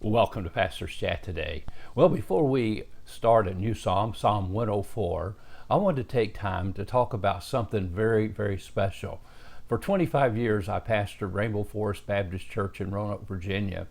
Welcome to Pastor's Chat today. Well, before we start a new psalm, Psalm 104, I want to take time to talk about something very, very special. For 25 years, I pastored Rainbow Forest Baptist Church in Roanoke, Virginia.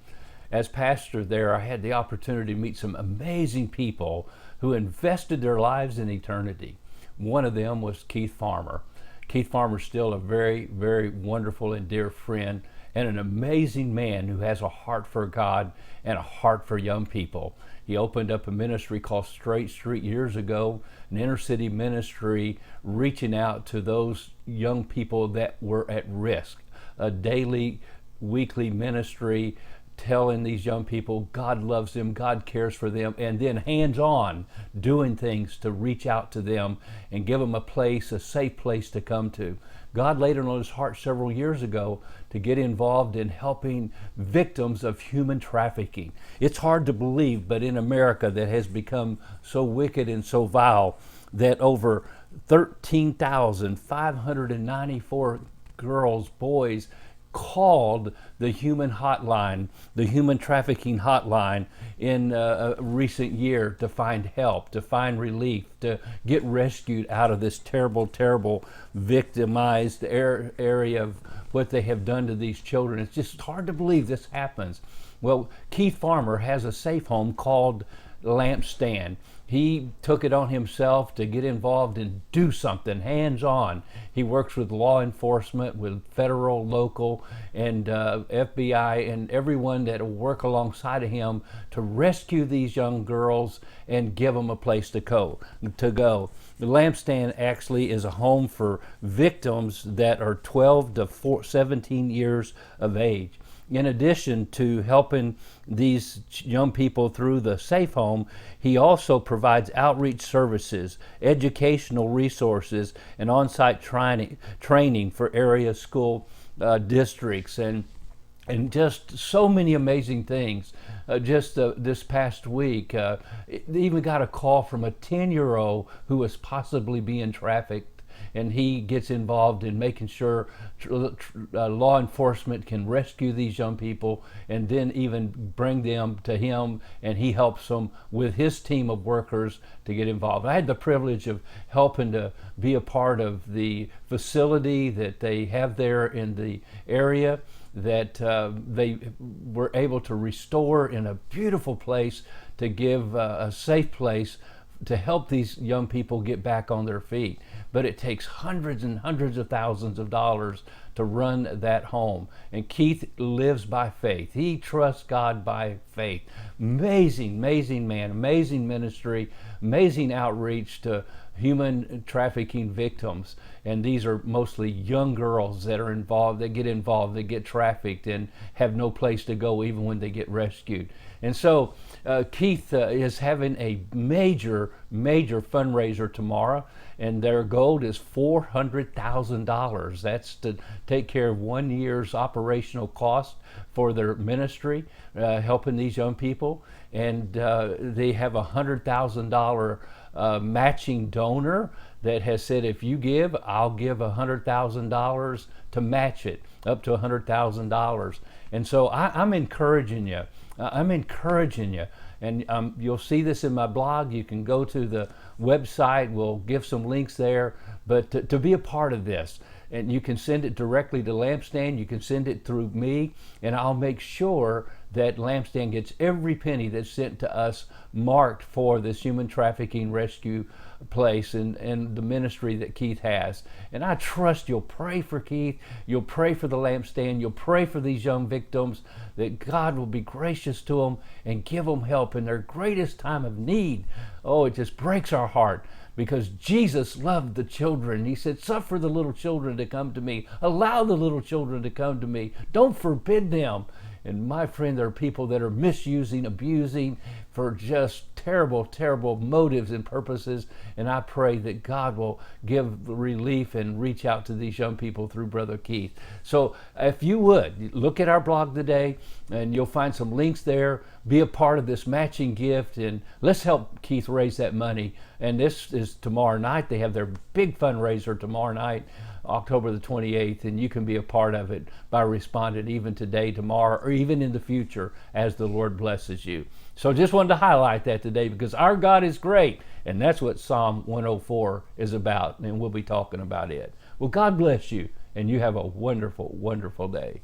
As pastor there, I had the opportunity to meet some amazing people who invested their lives in eternity. One of them was Keith Farmer. Keith Farmer's still a very, very wonderful and dear friend and an amazing man who has a heart for God and a heart for young people. He opened up a ministry called Straight Street years ago, an inner city ministry reaching out to those young people that were at risk. A daily, weekly ministry telling these young people God loves them, God cares for them, and then hands-on doing things to reach out to them and give them a place, a safe place to come to. God laid it on his heart several years ago to get involved in helping victims of human trafficking. It's hard to believe, but in America that has become so wicked and so vile that over 13,594 girls, boys, called the human hotline, the human trafficking hotline in a recent year to find help, to find relief, to get rescued out of this terrible, terrible victimized area of what they have done to these children. It's just hard to believe this happens. Well, Keith Farmer has a safe home called Lampstand. He took it on himself to get involved and do something hands-on. He works with law enforcement, with federal, local, and FBI, and everyone that will work alongside of him to rescue these young girls and give them a place to go. The Lampstand actually is a home for victims that are 12 to 17 years of age. In addition to helping these young people through the safe home, he also provides outreach services, educational resources, and on-site training for area school districts, and just so many amazing things. This past week, even got a call from a 10-year-old who was possibly being trafficked, and he gets involved in making sure law enforcement can rescue these young people and then even bring them to him, and he helps them with his team of workers to get involved. I had the privilege of helping to be a part of the facility that they have there in the area that they were able to restore in a beautiful place to give a safe place to help these young people get back on their feet. But it takes hundreds and hundreds of thousands of dollars to run that home. And Keith lives by faith. He trusts God by faith. Amazing, amazing man, amazing ministry, amazing outreach to human trafficking victims. And these are mostly young girls that are involved, that get trafficked and have no place to go even when they get rescued. And so Keith is having a major, major fundraiser tomorrow, and their goal is $400,000. That's to take care of 1 year's operational cost for their ministry, helping these young people. And they have a $100,000 matching donor that has said, if you give, I'll give $100,000 to match it, up to $100,000. And so I'm encouraging you. And you'll see this in my blog. You can go to the website. We'll give some links there. But to be a part of this, and you can send it directly to Lampstand. You can send it through me, and I'll make sure that Lampstand gets every penny that's sent to us marked for this human trafficking rescue place and the ministry that Keith has. And I trust you'll pray for Keith, you'll pray for the Lampstand, you'll pray for these young victims, that God will be gracious to them and give them help in their greatest time of need. Oh, it just breaks our heart, because Jesus loved the children. He said, suffer the little children to come to me. Allow the little children to come to me. Don't forbid them. And my friend, there are people that are misusing, abusing for just terrible, terrible motives and purposes. And I pray that God will give relief and reach out to these young people through Brother Keith. So if you would, look at our blog today and you'll find some links there. Be a part of this matching gift, and let's help Keith raise that money. And this is tomorrow night. They have their big fundraiser tomorrow night October the 28th, and you can be a part of it by responding even today, tomorrow, or even in the future as the Lord blesses you. So just wanted to highlight that today because our God is great, and that's what Psalm 104 is about, and we'll be talking about it. Well, God bless you, and you have a wonderful, wonderful day.